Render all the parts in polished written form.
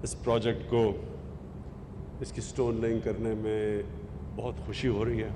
اس project کو اس کی stone lying کرنے میں بہت خوشی ہو رہی ہے،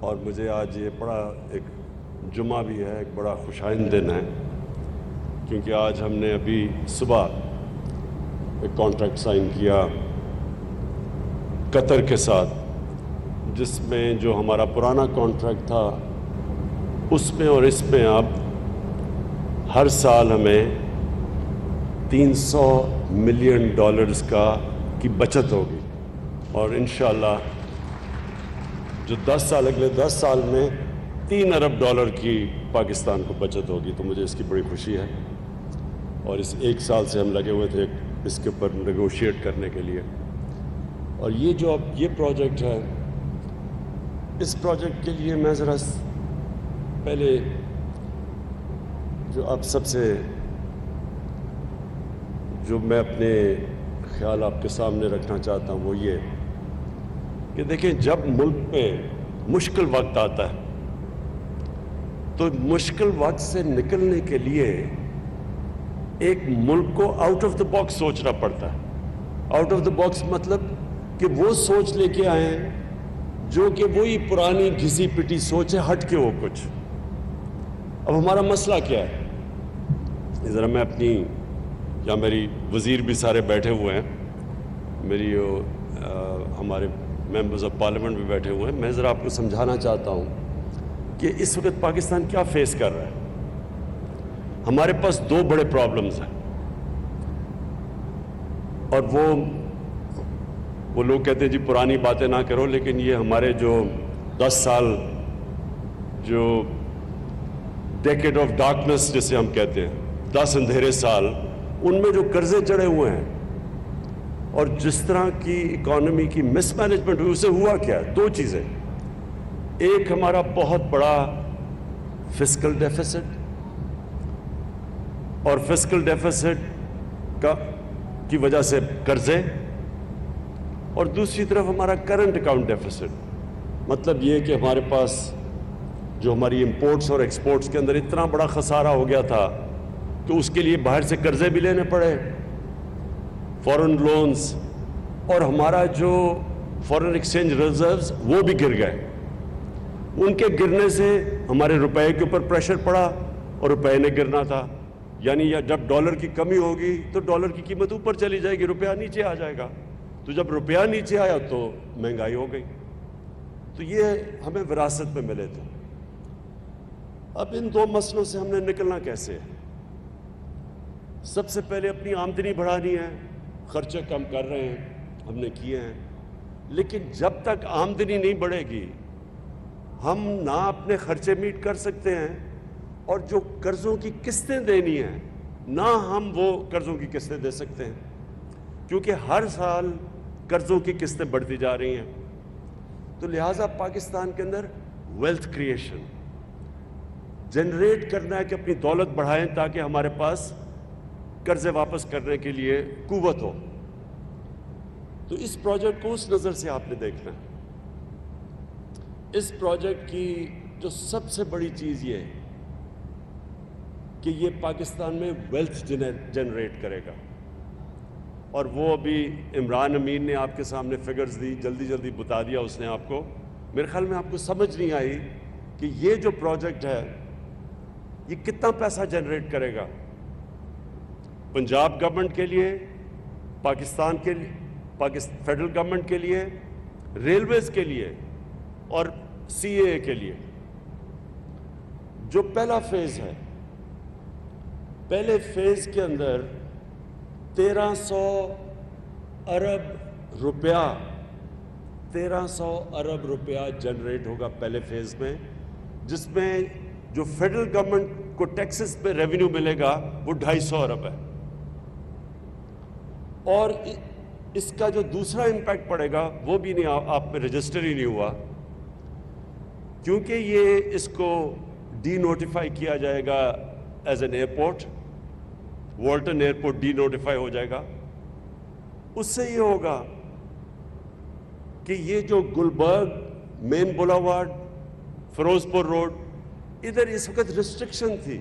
اور مجھے آج یہ بڑا ایک جمعہ بھی ہے، ایک بڑا خوشائند دن ہے، کیونکہ آج ہم نے ابھی صبح ایک کانٹریکٹ سائن کیا قطر کے ساتھ، جس میں جو ہمارا پرانا کانٹریکٹ تھا اس میں اور اس میں اب ہر سال ہمیں $300 ملین کی بچت ہوگی، اور انشاءاللہ جو 10 سال اگلے 10 سال میں $3 ارب کی پاکستان کو بچت ہوگی، تو مجھے اس کی بڑی خوشی ہے۔ اور اس 1 سال سے ہم لگے ہوئے تھے اس کے اوپر نیگوشیٹ کرنے کے لیے، اور یہ جو اب یہ پروجیکٹ ہے، اس پروجیکٹ کے لیے میں ذرا پہلے جو اب سب سے جو میں اپنے خیال آپ کے سامنے رکھنا چاہتا ہوں وہ یہ کہ دیکھیں، جب ملک پہ مشکل وقت آتا ہے تو مشکل وقت سے نکلنے کے لیے ایک ملک کو آؤٹ آف دا باکس سوچنا پڑتا ہے۔ آؤٹ آف دا باکس مطلب کہ وہ سوچ لے کے آئیں جو کہ وہی پرانی گھسی پٹی سوچ ہے، ہٹ کے وہ کچھ۔ اب ہمارا مسئلہ کیا ہے؟ ذرا میں اپنی، یا میری وزیر بھی سارے بیٹھے ہوئے ہیں، میری ہمارے ممبرز آف پارلیمنٹ بھی بیٹھے ہوئے ہیں، میں ذرا آپ کو سمجھانا چاہتا ہوں کہ اس وقت پاکستان کیا فیس کر رہا ہے۔ ہمارے پاس 2 بڑے پرابلمز ہیں، اور وہ لوگ کہتے ہیں جی پرانی باتیں نہ کرو، لیکن یہ ہمارے جو 10 سال جو ڈیکیڈ آف ڈارکنس جسے ہم کہتے ہیں، 10 اندھیرے سال، ان میں جو قرضے چڑھے ہوئے ہیں اور جس طرح کی اکانومی کی مس مینجمنٹ ہوئی، اسے ہوا کیا؟ 2 چیزیں۔ ایک ہمارا بہت بڑا فسکل ڈیفیسٹ، اور فسکل ڈیفیسٹ کی وجہ سے قرضے، اور دوسری طرف ہمارا کرنٹ اکاؤنٹ ڈیفیسٹ، مطلب یہ کہ ہمارے پاس جو ہماری امپورٹس اور ایکسپورٹس کے اندر اتنا بڑا خسارہ ہو گیا تھا کہ اس کے لیے باہر سے قرضے بھی لینے پڑے، فورن لونز، اور ہمارا جو فورن ایکسچینج ریزروز وہ بھی گر گئے۔ ان کے گرنے سے ہمارے روپے کے اوپر پریشر پڑا، اور روپے نے گرنا تھا، یعنی جب ڈالر کی کمی ہوگی تو ڈالر کی قیمت اوپر چلی جائے گی، روپیہ نیچے آ جائے گا، تو جب روپیہ نیچے آیا تو مہنگائی ہو گئی۔ تو یہ ہمیں وراثت میں ملے تھے۔ اب ان 2 مسئلوں سے ہم نے نکلنا کیسے ہے؟ سب سے پہلے اپنی آمدنی بڑھانی ہے، خرچے کم کر رہے ہیں، ہم نے کیے ہیں، لیکن جب تک آمدنی نہیں بڑھے گی ہم نہ اپنے خرچے میٹ کر سکتے ہیں، اور جو قرضوں کی قسطیں دینی ہیں نہ ہم وہ قرضوں کی قسطیں دے سکتے ہیں، کیونکہ ہر سال قرضوں کی قسطیں بڑھتی جا رہی ہیں۔ تو لہٰذا پاکستان کے اندر ویلتھ کریشن جنریٹ کرنا ہے کہ اپنی دولت بڑھائیں تاکہ ہمارے پاس قرضے واپس کرنے کے لیے قوت ہو۔ تو اس پروجیکٹ کو اس نظر سے آپ نے دیکھنا ہے۔ اس پروجیکٹ کی جو سب سے بڑی چیز یہ ہے کہ یہ پاکستان میں ویلتھ جنریٹ کرے گا، اور وہ ابھی عمران امین نے آپ کے سامنے فگرز دی، جلدی بتا دیا اس نے آپ کو۔ میرے خیال میں آپ کو سمجھ نہیں آئی کہ یہ جو پروجیکٹ ہے یہ کتنا پیسہ جنریٹ کرے گا پنجاب گورنمنٹ کے لیے، پاکستان کے فیڈرل گورنمنٹ کے لیے، ریلویز کے لیے، اور CAA کے لیے۔ جو پہلا فیز ہے، پہلے فیز کے اندر 1300 ارب روپیہ جنریٹ ہوگا پہلے فیز میں، جس میں جو فیڈرل گورنمنٹ کو ٹیکسز پہ ریونیو ملے گا وہ 250 ارب ہے، اور اس کا جو دوسرا امپیکٹ پڑے گا وہ بھی نہیں، آپ میں رجسٹر ہی نہیں ہوا، کیونکہ یہ اس کو ڈی نوٹیفائی کیا جائے گا as an airport, Walton airport denotify ہو جائے گا۔ اس سے یہ ہوگا کہ یہ جو گلبرگ مین بولاوارڈ، فیروز پور روڈ، ادھر اس وقت ریسٹرکشن تھی،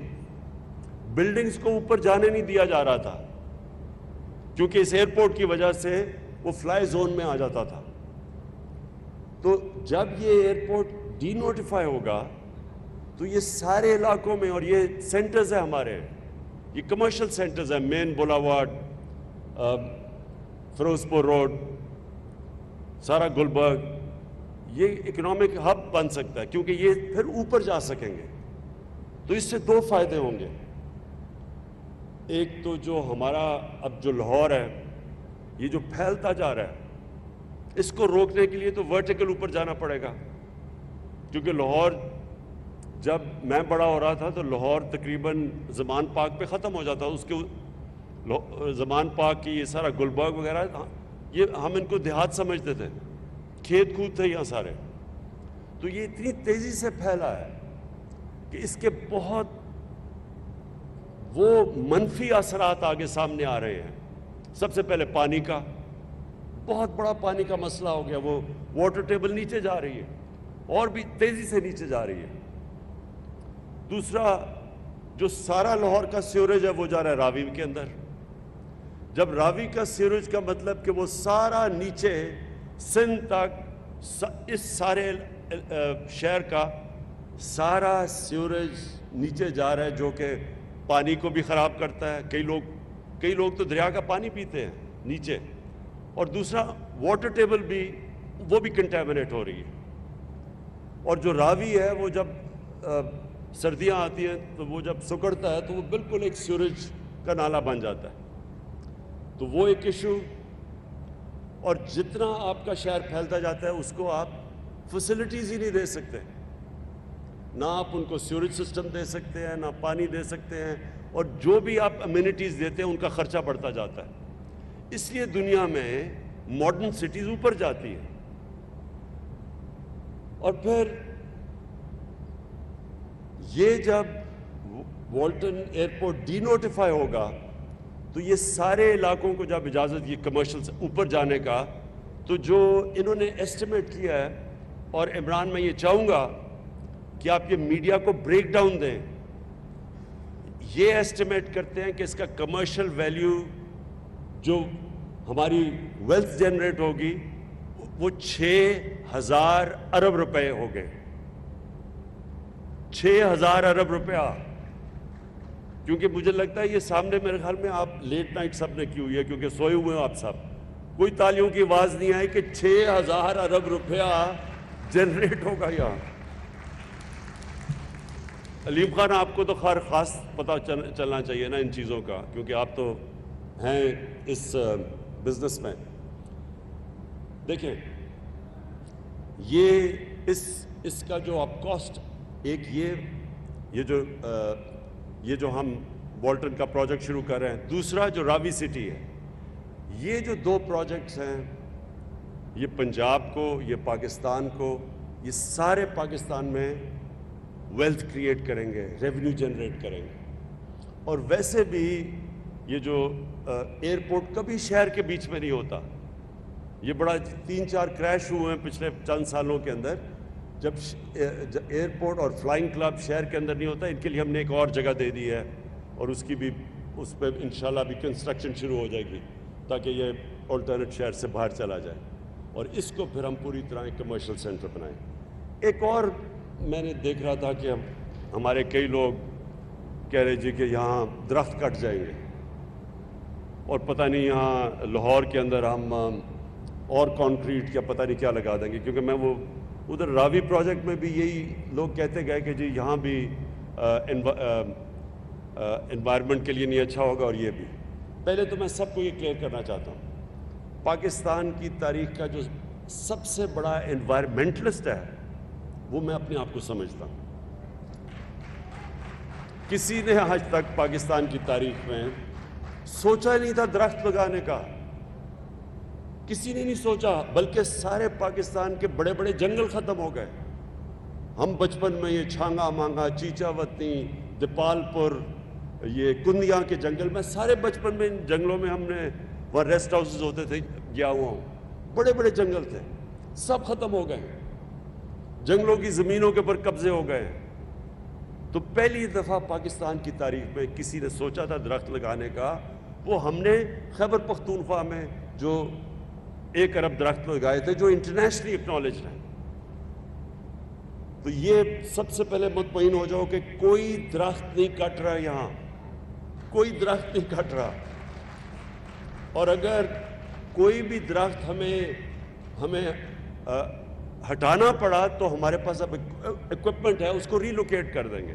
بلڈنگز کو اوپر جانے نہیں دیا جا رہا تھا کیونکہ اس ایئرپورٹ کی وجہ سے وہ فلائی زون میں آ جاتا تھا. تو جب یہ ایئرپورٹ ڈی نوٹیفائی ہوگا تو یہ سارے علاقوں میں, اور یہ سینٹرز ہیں ہمارے, یہ کمرشل سینٹرز ہیں, مین بولاوارڈ, فیروز پور روڈ, سارا گلبرگ, یہ اکنامک ہب بن سکتا ہے کیونکہ یہ پھر اوپر جا سکیں گے. تو اس سے دو فائدے ہوں گے. ایک تو جو ہمارا اب جو لاہور ہے یہ جو پھیلتا جا رہا ہے, اس کو روکنے کے لیے تو ورٹیکل اوپر جانا پڑے گا, کیونکہ لاہور جب میں بڑا ہو رہا تھا تو لاہور تقریباً زمان پارک پہ ختم ہو جاتا. اس کے زمان پارک کی یہ سارا گلبرگ وغیرہ, یہ ہم ان کو دیہات سمجھتے تھے, کھیت کود تھے یہاں سارے. تو یہ اتنی تیزی سے پھیلا ہے کہ اس کے بہت وہ منفی اثرات آگے سامنے آ رہے ہیں. سب سے پہلے پانی کا, بہت بڑا پانی کا مسئلہ ہو گیا. وہ واٹر ٹیبل نیچے جا رہی ہے, اور بھی تیزی سے نیچے جا رہی ہے. دوسرا, جو سارا لاہور کا سیوریج ہے وہ جا رہا ہے راوی کے اندر. جب راوی کا سیوریج کا مطلب کہ وہ سارا نیچے سندھ تک, اس سارے شہر کا سارا سیوریج نیچے جا رہا ہے, جو کہ پانی کو بھی خراب کرتا ہے. کئی لوگ تو دریا کا پانی پیتے ہیں نیچے. اور دوسرا, واٹر ٹیبل بھی وہ بھی کنٹامنیٹ ہو رہی ہے. اور جو راوی ہے وہ جب سردیاں آتی ہیں تو وہ جب سکڑتا ہے تو وہ بالکل ایک سیوریج کا نالا بن جاتا ہے. تو وہ ایک ایشو. اور جتنا آپ کا شہر پھیلتا جاتا ہے اس کو آپ فیسلٹیز ہی نہیں دے سکتے, نہ آپ ان کو سیوریج سسٹم دے سکتے ہیں, نہ پانی دے سکتے ہیں, اور جو بھی آپ امینٹیز دیتے ہیں ان کا خرچہ بڑھتا جاتا ہے. اس لیے دنیا میں ماڈرن سٹیز اوپر جاتی ہیں. اور پھر یہ جب والٹن ایئرپورٹ ڈی نوٹیفائی ہوگا تو یہ سارے علاقوں کو جب اجازت یہ کمرشل سے اوپر جانے کا, تو جو انہوں نے ایسٹیمیٹ کیا ہے, اور عمران میں یہ چاہوں گا کہ آپ یہ میڈیا کو بریک ڈاؤن دیں, یہ ایسٹیمیٹ کرتے ہیں کہ اس کا کمرشل ویلیو جو ہماری ویلتھ جنریٹ ہوگی وہ 6,000 ارب روپے ہو گئے. 6,000 ارب روپیہ. کیونکہ مجھے لگتا ہے یہ سامنے میرے خیال میں آپ لیٹ نائٹ سب نے کی ہوئی ہے, کیونکہ سوئے ہوئے ہو آپ سب, کوئی تالیوں کی آواز نہیں آئی کہ 6,000 ارب روپیہ جنریٹ ہوگا یہاں. علیم خان, آپ کو تو خیر خاص پتہ چلنا چاہیے نا ان چیزوں کا, کیونکہ آپ تو ہیں اس بزنس میں. دیکھیں, اس کا جو آپ کاسٹ, ایک یہ جو ہم والٹن کا پروجیکٹ شروع کر رہے ہیں, دوسرا جو راوی سٹی ہے, یہ جو دو پروجیکٹس ہیں یہ پنجاب کو, یہ پاکستان کو, یہ سارے پاکستان میں ویلتھ کریٹ کریں گے, ریونیو جنریٹ کریں گے. اور ویسے بھی یہ جو ایئرپورٹ کبھی شہر کے بیچ میں نہیں ہوتا. یہ بڑا 3-4 کریش ہوئے ہیں پچھلے چند سالوں کے اندر, جب ایئرپورٹ اور فلائنگ کلب شہر کے اندر نہیں ہوتا. ان کے لیے ہم نے ایک اور جگہ دے دی ہے, اور اس پہ انشاءاللہ بھی کنسٹرکشن شروع ہو جائے گی تاکہ یہ آلٹرنیٹ شہر سے باہر چلا جائے, اور اس کو پھر ہم پوری طرح ایک کمرشل سینٹر بنائیں. ایک اور میں نے دیکھ رہا تھا کہ ہمارے کئی لوگ کہہ رہے جی کہ یہاں درخت کٹ جائیں گے, اور پتہ نہیں یہاں لاہور کے اندر ہم اور کانکریٹ یا پتہ نہیں کیا لگا دیں گے. کیونکہ میں وہ ادھر راوی پروجیکٹ میں بھی یہی لوگ کہتے گئے کہ جی یہاں بھی انوائرمنٹ کے لیے نہیں اچھا ہوگا, اور یہ بھی. پہلے تو میں سب کو یہ کلیئر کرنا چاہتا ہوں, پاکستان کی تاریخ کا جو سب سے بڑا انوائرمنٹلسٹ ہے وہ میں اپنے آپ کو سمجھتا ہوں. کسی نے آج تک پاکستان کی تاریخ میں سوچا نہیں تھا درخت لگانے کا, کسی نے نہیں سوچا, بلکہ سارے پاکستان کے بڑے بڑے جنگل ختم ہو گئے. ہم بچپن میں یہ چھانگا مانگا, چیچا وطنی, دیپال پور, یہ کندیاں کے جنگل میں, سارے بچپن میں ان جنگلوں میں ہم نے, وہاں ریسٹ ہاؤسز ہوتے تھے, گیا ہوا ہوں, بڑے بڑے جنگل تھے, سب ختم ہو گئے. جنگلوں کی زمینوں کے اوپر قبضے ہو گئے. تو پہلی دفعہ پاکستان کی تاریخ میں کسی نے سوچا تھا درخت لگانے کا، وہ ہم نے خیبر پختونخوا میں جو 1 ارب درخت لگائے تھے، جو انٹرنیشنلی ایکنالجڈ ہیں۔ تو یہ سب سے پہلے مطمئن ہو جاؤ کہ کوئی درخت نہیں کٹ رہا، یہاں کوئی درخت نہیں کٹ رہا، اور اگر کوئی بھی درخت ہمیں ہٹانا پڑا تو ہمارے پاس اب ایکوپمنٹ ہے، اس کو ریلوکیٹ کر دیں گے۔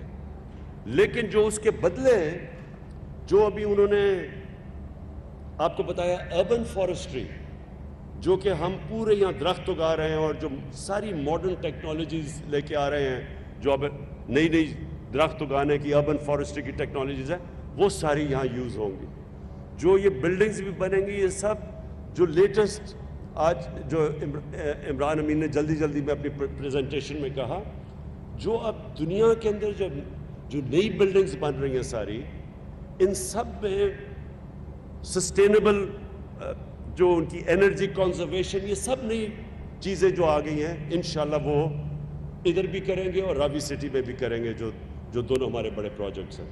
لیکن جو اس کے بدلے جو ابھی انہوں نے آپ کو بتایا اربن فارسٹری، جو کہ ہم پورے یہاں درخت اگا رہے ہیں اور جو ساری ماڈرن ٹیکنالوجیز لے کے آ رہے ہیں، جو اب نئی درخت اگانے کی اربن فارسٹری کی ٹیکنالوجیز ہیں، وہ ساری یہاں یوز ہوں گی۔ جو یہ بلڈنگز بھی بنیں گی، یہ سب جو لیٹسٹ آج جو عمران امین نے جلدی میں اپنی پریزنٹیشن میں کہا، جو اب دنیا کے اندر جو نئی بلڈنگز بن رہی ہیں ساری، ان سب میں سسٹینیبل جو ان کی انرجی کنزرویشن، یہ سب نئی چیزیں جو آ گئی ہیں، انشاءاللہ وہ ادھر بھی کریں گے اور راوی سٹی میں بھی کریں گے، جو دونوں ہمارے بڑے پروجیکٹس ہیں۔